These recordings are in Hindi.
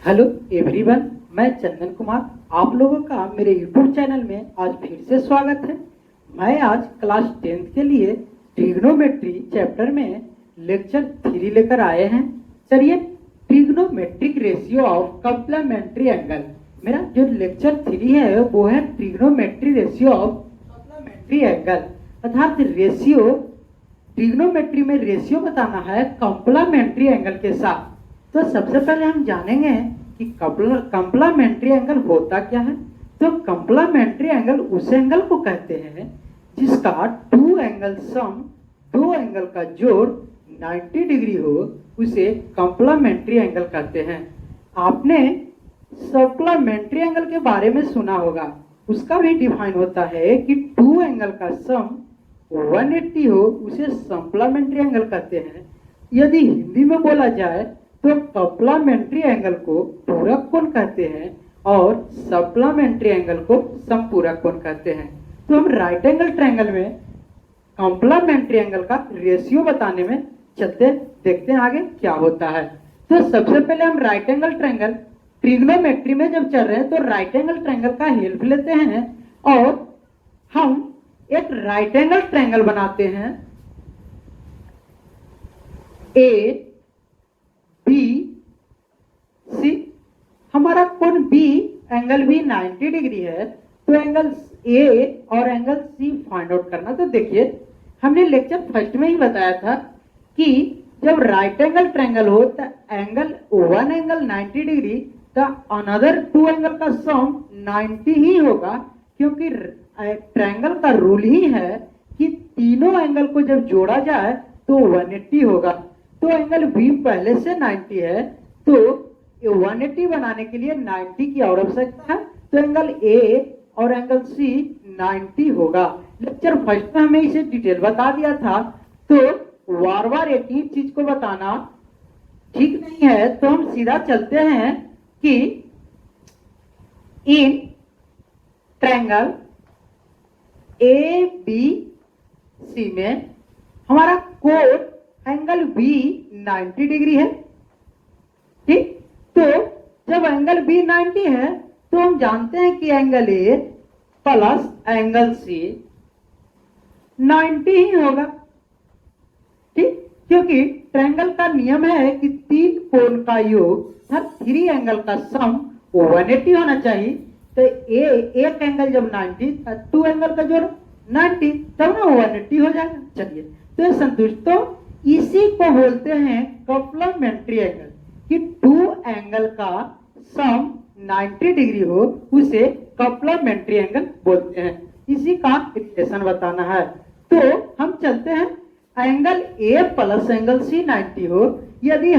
हेलो एवरीवन, मैं चंदन कुमार। आप लोगों का मेरे यूट्यूब चैनल में आज फिर से स्वागत है। मैं आज क्लास 10th के लिए ट्रिग्नोमेट्री चैप्टर में लेक्चर 3 लेकर आए हैं। चलिए, trigonometric ratio of complementary angle. मेरा जो लेक्चर 3 है वो है trigonometry ratio of complementary angle, अर्थात रेशियो। ट्रिग्नोमेट्री में रेशियो बताना है कॉम्प्लीमेंट्री एंगल के साथ। तो सबसे पहले हम जानेंगे कि कॉम्प्लीमेंट्री एंगल होता क्या है। तो कॉम्प्लीमेंट्री एंगल उस एंगल को कहते हैं जिसका दो एंगल का जोड़ 90 डिग्री हो, उसे कॉम्प्लीमेंट्री एंगल कहते हैं। आपने सप्लीमेंट्री एंगल के बारे में सुना होगा, उसका भी डिफाइन होता है कि टू एंगल का सम 180 हो, उसे सप्लीमेंट्री एंगल कहते हैं। यदि हिंदी में बोला जाए तो कॉम्प्लीमेंट्री एंगल को पूरक कोण कहते हैं और सप्लीमेंट्री एंगल को समपूरक कोण कहते हैं। तो हम राइट एंगल ट्रायंगल में कॉम्प्लीमेंट्री एंगल का रेशियो बताने में चलते देखते हैं आगे क्या होता है। तो सबसे पहले हम राइट एंगल ट्रायंगल ट्रिग्नोमेट्री में जब चल रहे हैं तो राइट एंगल ट्रायंगल का हेल्प लेते हैं और हम एक राइट एंगल ट्रायंगल बनाते हैं। ए बी सी, हमारा कोण बी एंगल भी 90 डिग्री है, तो एंगल ए और एंगल सी फाइंड आउट करना। तो देखिए, हमने लेक्चर फर्स्ट में ही बताया था कि जब राइट एंगल ट्रायंगल हो तो वन एंगल 90 डिग्री, तो अनदर टू एंगल का सम 90 ही होगा, क्योंकि ट्रायंगल का रूल ही है कि तीनों एंगल को जब जोड़ा जाए तो 180 होगा। तो एंगल बी पहले से 90 है, तो 180 बनाने के लिए 90 की आवश्यकता है। तो एंगल ए और एंगल सी 90 होगा। लेक्चर फर्स्ट में हमें इसे डिटेल बता दिया था, तो बार बार एक ही चीज को बताना ठीक नहीं है। तो हम सीधा चलते हैं कि in triangle A B C में हमारा कोण एंगल बी 90 डिग्री है, ठीक। तो जब एंगल बी 90 है तो हम जानते हैं कि angle A plus angle C 90 ही होगा, ठीक। क्योंकि ट्रायंगल का नियम है कि तीन कोण का योग हर 3 एंगल का सम 180 होना चाहिए। तो एक एंगल जब 90, टू एंगल का जोड़ 90, तब ना 180 हो जाएगा। चलिए, तो संतुष्ट। इसी को बोलते हैं कॉम्प्लीमेंट्री एंगल, कि टू एंगल का सम 90 डिग्री हो, उसे कॉम्प्लीमेंट्री एंगल बोलते हैं। इसी का रिलेशन बताना है। तो हम चलते हैं, angle A plus angle C 90 हो। यदि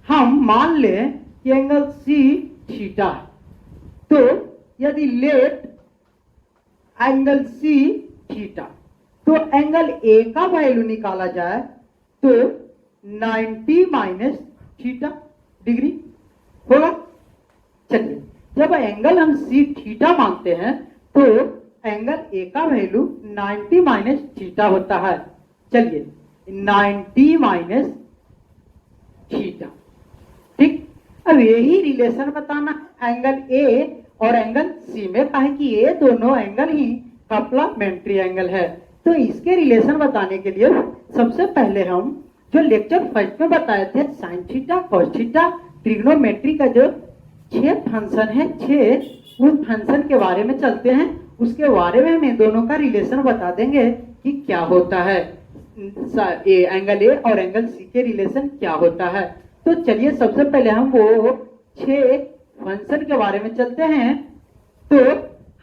हम मान लें कि एंगल सी थीटा है, तो यदि लेट एंगल सी थीटा, तो एंगल ए का वैल्यू निकाला जाए तो 90 माइनस थीटा डिग्री होगा। चलिए, जब एंगल हम सी थीटा मानते हैं तो एंगल ए का वैल्यू 90 माइनस थीटा होता है। चलिए, 90 माइनस थीटा, ठीक। अब यही रिलेशन बताना एंगल ए और एंगल सी में, कहा कि ये दोनों एंगल ही कॉम्प्लीमेंट्री एंगल है। तो इसके रिलेशन बताने के लिए सबसे पहले हम जो लेक्चर फर्स्ट में बताए थे sine theta cos theta trigonometry का जो 6 फंक्शन है, 6 उन फंक्शन के बारे में चलते हैं। उसके बारे में हम इन दोनों का रिलेशन बता देंगे कि क्या होता है, एंगल ए और एंगल सी के रिलेशन क्या होता है। तो चलिए, सबसे पहले हम वो 6 फंक्शन के बारे में चलते हैं। तो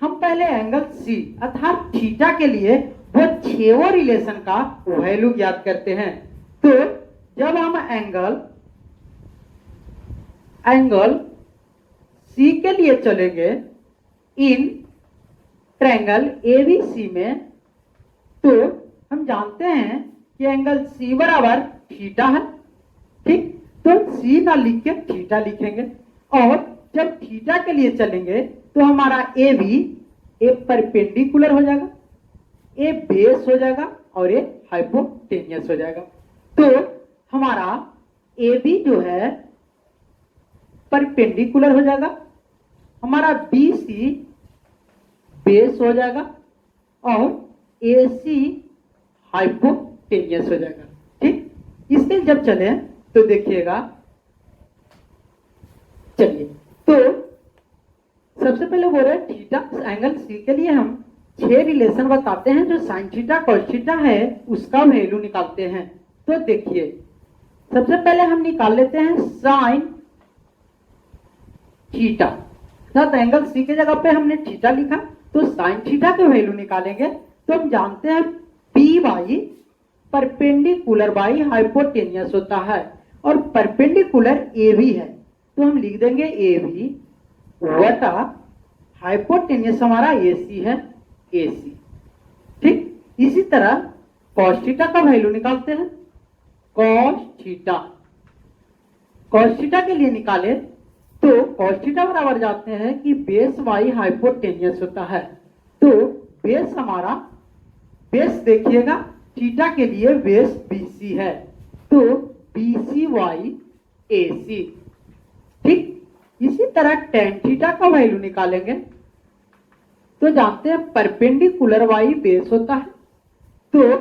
हम पहले एंगल सी अर्थात थीटा के लिए वो 6 रिलेशन का वैल्यू ज्ञात करते हैं। तो जब हम एंगल सी के लिए चलेंगे इन ट्रायंगल एबीसी में, तो हम जानते हैं कि एंगल सी बराबर थीटा है, ठीक। तो सी ना लिख के थीटा लिखेंगे, और जब थीटा के लिए चलेंगे तो हमारा ए भी एक परपेंडिकुलर हो जाएगा, ए बेस हो जाएगा और ये हाइपोटेनियस हो जाएगा। तो हमारा ए बी जो है परपेंडिकुलर हो जाएगा, हमारा BC बेस हो जाएगा और AC हाइपोटेनियस हो जाएगा। ठीक, इसके जब चले तो देखिएगा, चलिए तो सबसे पहले बोल रहे हैं थीटा एंगल C के लिए हम 6 रिलेशन बताते हैं, जो साइन थीटा कॉस थीटा है उसका वैल्यू निकालते हैं। तो देखिए सबसे पहले हम निकाल लेते हैं साइन थीटा, अर्थात एंगल C के जगह पे हमने थीटा लिखा, तो साइन थीटा के वैल्यू निकालेंगे। तो हम जानते हैं P by perpendicular by hypotenuse होता है, और परपेंडिकुलर AB है, तो हम लिख देंगे AB वटा हाइपोटेनियस हमारा AC है, AC। ठीक, इसी तरह कॉस थीटा का वैल्यू निकालते हैं। कॉस थीटा के लिए निकाले तो कॉस थीटा बराबर जाते हैं कि बेस बाई हाइपोटेनियस होता है। तो बेस हमारा, बेस देखिएगा थीटा के लिए बेस BC है, तो BC बाई AC। ठीक, इसी तरह टेन थीटा का वैल्यू निकालेंगे तो जानते हैं परपेंडिकुलर बाई बेस होता है, तो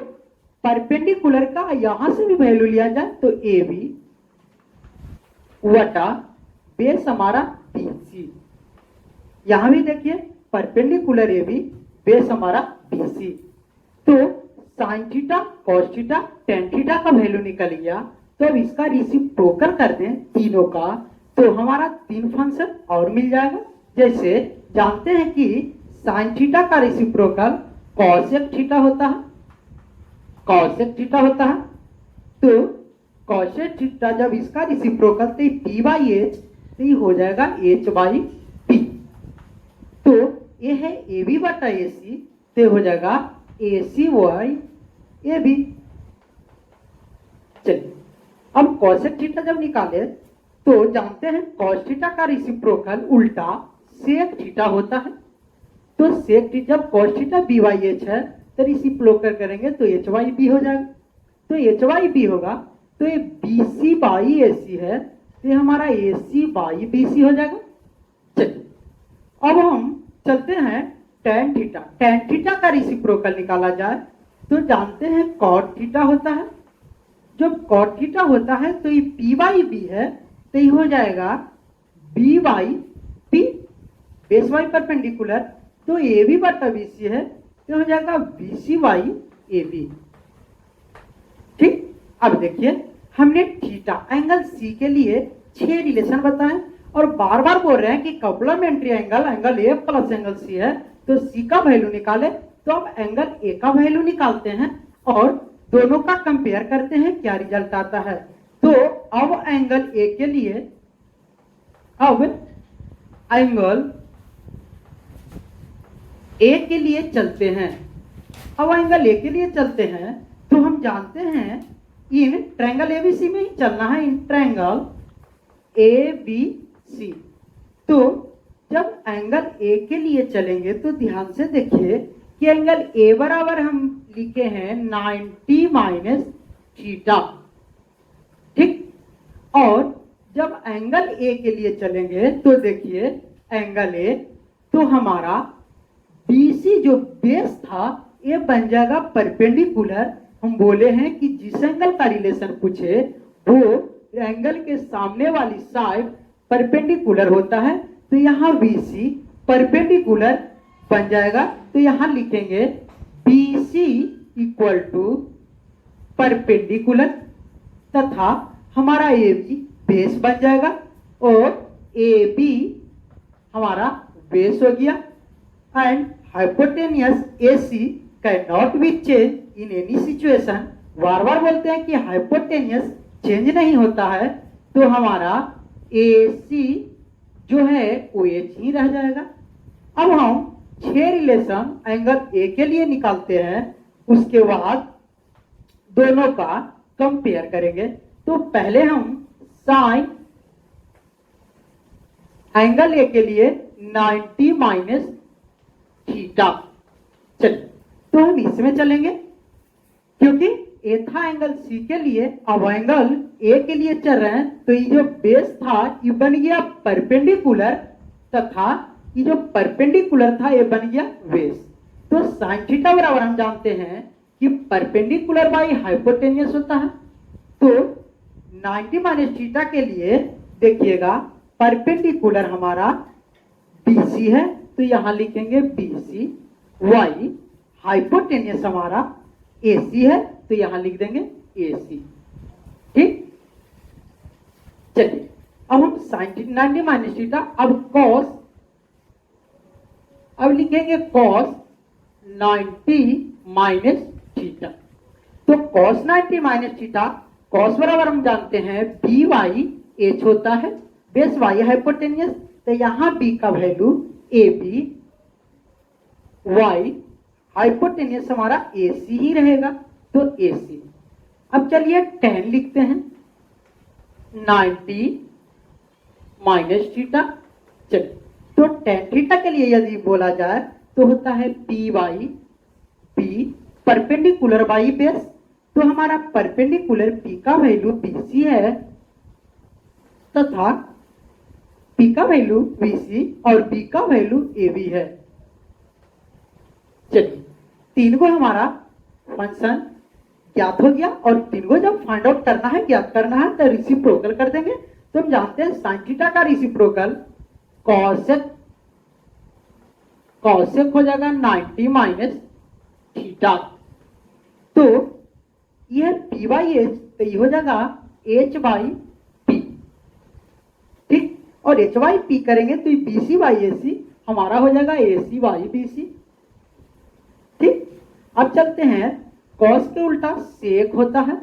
परपेंडिकुलर का यहां से भी वैल्यू लिया जाए तो AB वटा बेस हमारा BC। यहां भी देखिए परपेंडिकुलर AB बेस हमारा BC। तो sine theta cos theta tan theta का वैल्यू निकल गया, तो अब इसका रेसिप्रोकल कर दें तीनों का, तो हमारा 3 फंक्शन और मिल जाएगा। जैसे जानते हैं कि साइन थीटा का रेसिप्रोकल कॉसेक थीटा होता है, कॉसेक थीटा होता है, तो कॉसेक थीटा जब इसका रेसिप्रोकल तो P बाई H, तो ये हो जाएगा H बाई P। तो ये है AB बटा AC, तो हो जाएगा AC बाई AB। चलिए अब कॉसेक थीटा जब निकाले तो जानते हैं कॉस थीटा का रेसिप्रोकल उल्टा सेक थीटा होता है, तो सेक थीटा जब cos theta B by H है तो रेसिप्रोकल करेंगे तो H बाई B हो जाएगा, तो H बाई B होगा, तो ये BC बाई AC है, तो ये हमारा AC बाई BC हो जाएगा। चलिए अब हम चलते हैं टेन थीटा, टेन थीटा का रेसिप्रोकल निकाला जाए तो जानते हैं कॉट थीटा होता है, जब कॉट थीटा होता है तो ये P बाई B है, तो ये हो जाएगा B by P, base by perpendicular, तो AB बटा BC है, तो हो जाएगा BC बाई AB। ठीक, अब देखिए हमने थीटा एंगल C के लिए 6 रिलेशन बताए और बार बार बोल रहे हैं कि complementary angle angle A plus angle C है, तो C का वैल्यू निकाले। तो अब एंगल A का वैल्यू निकालते हैं और दोनों का कंपेयर करते हैं क्या रिजल्ट आता है। तो अब एंगल A के लिए, अब एंगल A के लिए चलते हैं, अब एंगल A के लिए चलते हैं तो हम जानते हैं इन ट्रायंगल ABC में ही चलना है, इन ट्रायंगल ABC। तो जब एंगल A के लिए चलेंगे तो ध्यान से देखिए कि एंगल A बराबर हम लिखे हैं 90 माइनस थीटा। ठीक, और जब एंगल A के लिए चलेंगे तो देखिए एंगल A, तो हमारा BC जो बेस था ये बन जाएगा परपेंडिकुलर। हम बोले हैं कि जिस एंगल का रिलेशन पूछे वो एंगल के सामने वाली साइड परपेंडिकुलर होता है, तो यहाँ BC परपेंडिकुलर बन जाएगा, तो यहाँ लिखेंगे BC इक्वल टू परपेंडिकुलर, तथा हमारा AB बेस बन जाएगा और AB हमारा बेस हो गया, and hypotenuse AC can not be change in any situation. बार बार बोलते हैं कि हाइपोटेनियस चेंज नहीं होता है, तो हमारा AC जो है वो H ही रह जाएगा। अब हम 6 रिलेशन एंगल A के लिए निकालते हैं, उसके बाद दोनों का कंपेयर करेंगे। तो पहले हम साइन एंगल A के लिए 90 माइनस थीटा, चलिए तो हम इसमें चलेंगे क्योंकि ए था एंगल सी के लिए, अब एंगल ए के लिए चल रहे हैं, तो ये जो बेस था ये बन गया परपेंडिकुलर, तथा ये जो परपेंडिकुलर था ये बन गया बेस। तो साइन थीटा बराबर हम जानते हैं कि परपेंडिकुलर बाई हाइपोटेन्यूस होता है। तो 90 माइनस थीटा के लिए देखिएगा परपेंडिकुलर हमारा बीसी है, तो यहां लिखेंगे बीसी, वाई हाइपोटेन्यूस हमारा एसी है, तो यहां लिख देंगे एसी। ठीक, चलिए अब हम साइन 90 माइनस थीटा, अब कॉस, अब लिखेंगे कॉस 90 माइनस थीटा। तो कॉस 90 माइनस थीटा, कॉस बराबर हम जानते हैं बी वाई एच होता है, बेस वाई हाइपोटेन्यूस, तो यहां बी का value A B, by hypotenuse हमारा एसी ही रहेगा, तो एसी। अब चलिए tan लिखते हैं 90 माइनस थीटा। चलिए तो tan थीटा के लिए यदि बोला जाए तो होता है P by, P perpendicular by base, तो हमारा परपेंडिकुलर पी का वैल्यू बीसी है तथा पी का वैल्यू बीसी और बी का वैल्यू एबी है। चलिए तीन को हमारा फंक्शन ज्ञात हो गया, और तीन को जब फाइंड आउट करना है, ज्ञात करना है, तो रेसिप्रोकल कर देंगे। तो हम जानते हैं साइन थीटा का रेसिप्रोकल कॉसेक, कॉसेक हो जाएगा 90 माइनस थीटा। तो यह पी बाई एच, तो ये हो जाएगा एच बाई पी। ठीक, और एच बाई पी करेंगे तो बी सी बाई ए सी हमारा हो जाएगा ए सी बाई बी सी। ठीक, अब चलते हैं कॉस के उल्टा सेक होता है,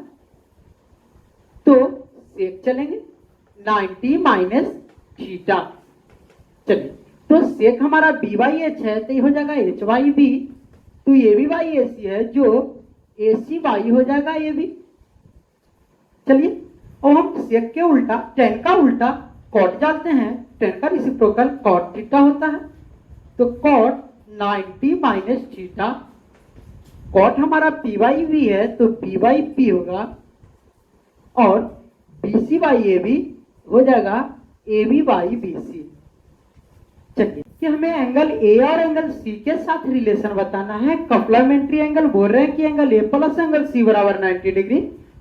तो सेक चलेंगे 90 माइनस थीटा। चलिए तो सेक हमारा बी बाई एच है, तो ये हो जाएगा एच बाई बी, तो ये भी बाई ए सी है, जो ए सी बाई हो जाएगा ये भी। चलिए और हम सेक के उल्टा, टेन का उल्टा कॉट जानते हैं, टेन का रेसिप्रोकल कॉट थीटा होता है, तो कॉट 90 माइनस थीटा, कॉट हमारा पी बाई वी है तो पी बाई पी होगा, और B C by A B हो जाएगा A B by B C. चलिए कि हमें एंगल ए और एंगल सी के साथ रिलेशन बताना है, कॉम्प्लीमेंट्री एंगल बोल रहे हैं कि angle A plus angle C बराबर 90 डिग्री,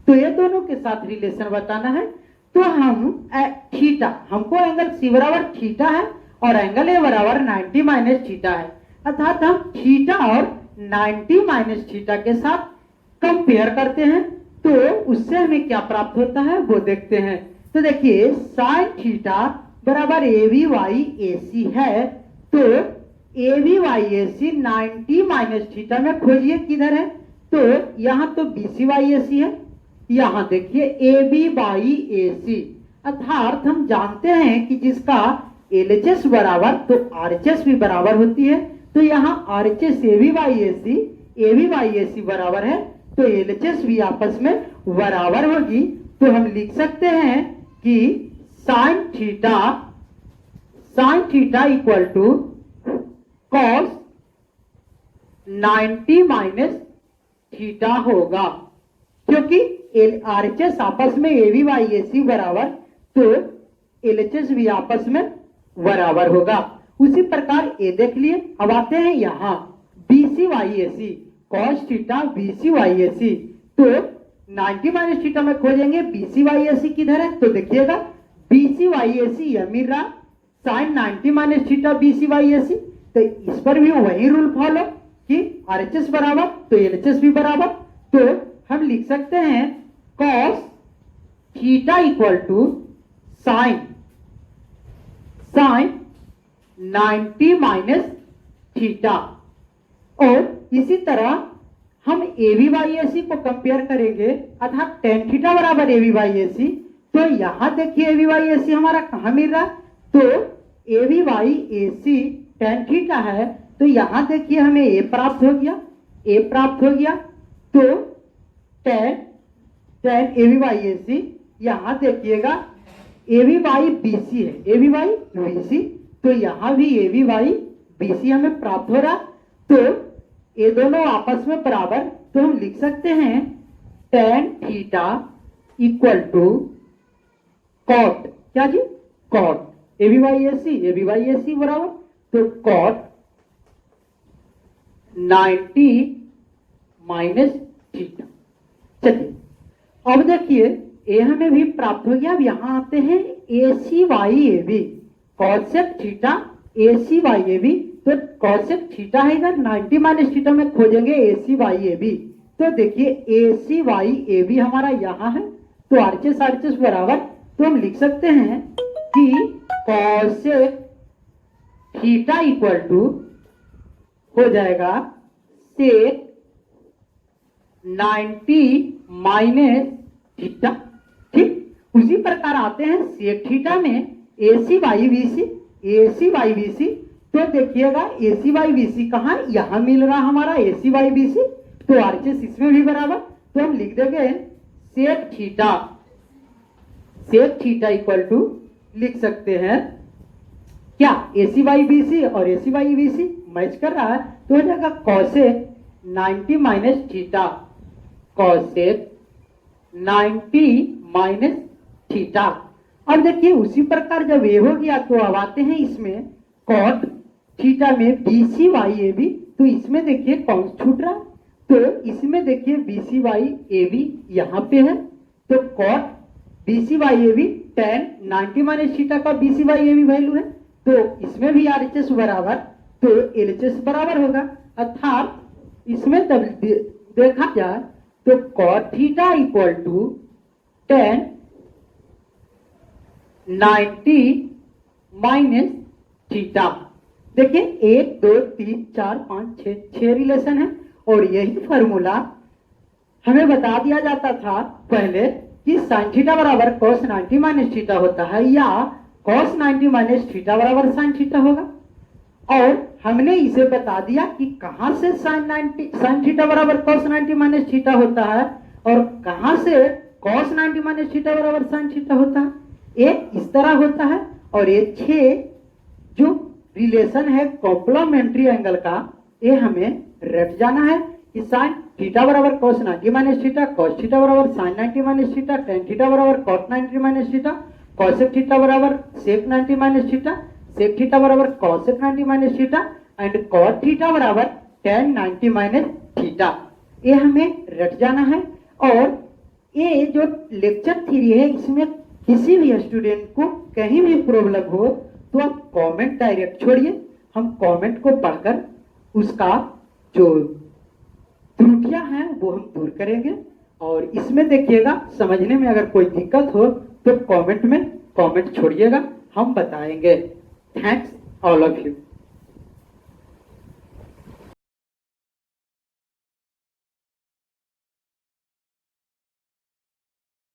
तो ये दोनों के साथ रिलेशन बताना है। तो हम थीटा, हमको एंगल सी बराबर थीटा है और एंगल ए बराबर 90 माइनस थीटा है, अर्थात हम थीटा और 90 माइनस थीटा के साथ कंपेयर करते हैं, तो उससे हमें क्या प्राप्त होता है वो देखते हैं। तो देखिए साइन थीटा बराबर ए बी वाई ए सी है, तो A B by A C 90 minus theta में खोजिए किधर है, तो यहां तो B C by A C है, यहां देखिए ए बी बाई ए सी, अर्थात हम जानते हैं कि जिसका एलएचएस बराबर तो आरएचएस भी बराबर होती है, तो यहाँ RHS A B by A C बराबर है, तो एलएचएस भी आपस में बराबर होगी। तो हम लिख सकते हैं कि sine theta equal to cos 90 minus theta होगा, क्योंकि आरएचएस आपस में ए बी बाई ए सी बराबर, तो एलएचएस भी आपस में बराबर होगा। उसी प्रकार ए देख लिए। अब आते हैं यहाँ B C by A C, cos theta B C by A C, तो 90 माइनस थीटा में खोजेंगे बी सी वाई ए सी किधर है, तो देखिएगा बी सी वाई ए सी यह मिल रहा, sine 90 minus theta B C by A C, तो इस पर भी वही रूल फॉलो कि आरएचएस बराबर तो एलएचएस भी बराबर, तो हम लिख सकते हैं cos theta equal to sine 90 minus theta. और इसी तरह हम ए बी बाई ए सी को कंपेयर करेंगे, अर्थात टेन थीटा बराबर ए बी बाई ए सी, तो यहां देखिए ए बी बाई ए सी हमारा कहां मिल रहा, तो A B by A C tan theta है, तो यहां देखिए हमें ए प्राप्त हो गया, ए प्राप्त हो गया, तो tan A B by A C, यहां देखिएगा A B by B C है, A B by B C, तो यहां भी A B by B C हमें प्राप्त हो रहा, तो ये दोनों आपस में बराबर, तो हम लिख सकते हैं tan theta equal to cot, क्या जी, cot A B by A C बराबर, तो कॉट 90 माइनस थीटा। चलिए अब देखिए ये हमें भी प्राप्त हो गया। अब यहां आते हैं A C by A B, cosec theta A C by A B, तो कॉसेक थीटा है इधर, 90 माइनस थीटा में खोजेंगे ए सी वाई ए बी, तो देखिए ए सी वाई ए बी हमारा यहां है, तो आरचेस आरचेस बराबर, तो हम लिख सकते हैं कि कॉसेक थीटा इक्वल टू हो जाएगा सेक 90 माइनस थीटा। ठीक उसी प्रकार आते हैं सेक थीटा में ए सी वाई बी सी, तो देखिएगा ए सी वाई बी सी कहाँ, यहां मिल रहा हमारा ए सी वाई बी सी, तो आरचेस इसमें भी बराबर, तो हम लिख देंगे सेक थीटा इक्वल टू लिख सकते हैं क्या, ए सी वाई बी सी और ए C Y B C match कर रहा है, तो हो जाएगा cosec 90 minus theta, cosec 90 minus theta. अब देखिए उसी प्रकार जब ये हो गया तो अब आते हैं इसमें कॉट थीटा में B C by A B, तो इसमें देखिए कौन छूट रहा, तो इसमें देखिए B C by A B यहाँ पे है, तो cot B C by A B tan 90 minus theta का B C by A B value है, तो इसमें भी आर एच एस बराबर, तो एल एच एस बराबर होगा, अर्थात इसमें तब देखा जाए तो cot theta equal to tan 90 minus theta. देखिए 1 2 3 4 5 6 रिलेशन है, और यही फॉर्मूला हमें बता दिया जाता था पहले कि साइन थीटा बराबर कॉस 90 माइनस थीटा होता है, या कॉस 90 माइनस थीटा बराबर साइन थीटा होगा, और हमने इसे बता दिया कि कहां से साइन थीटा बराबर कॉस 90 माइनस थीटा होता है, और कहां से कॉस 90 माइनस थीटा बराबर साइन थीटा होता है। एक इस तरह होता है, और ये 6 जो रिलेशन है कॉम्प्लीमेंट्री एंगल का, ये हमें रट जाना है कि साइन थीटा बराबर cos 90 minus theta, cos theta बराबर sine 90 minus theta, tan theta बराबर cos 90 minus theta, cosec theta बराबर sec 90 minus theta, sec theta बराबर cosec 90 minus theta, and cot theta बराबर टेन 90 माइनस थीटा। ये हमें रट जाना है। और ये जो लेक्चर थ्री है, इसमें किसी भी स्टूडेंट को कहीं भी प्रॉब्लम हो तो आप कमेंट डायरेक्ट छोड़िए, हम कमेंट को पढ़कर उसका जो त्रुटियां हैं वो हम दूर करेंगे। और इसमें देखिएगा समझने में अगर कोई दिक्कत हो तो कमेंट में कमेंट छोड़िएगा, हम बताएंगे। Thanks all of you.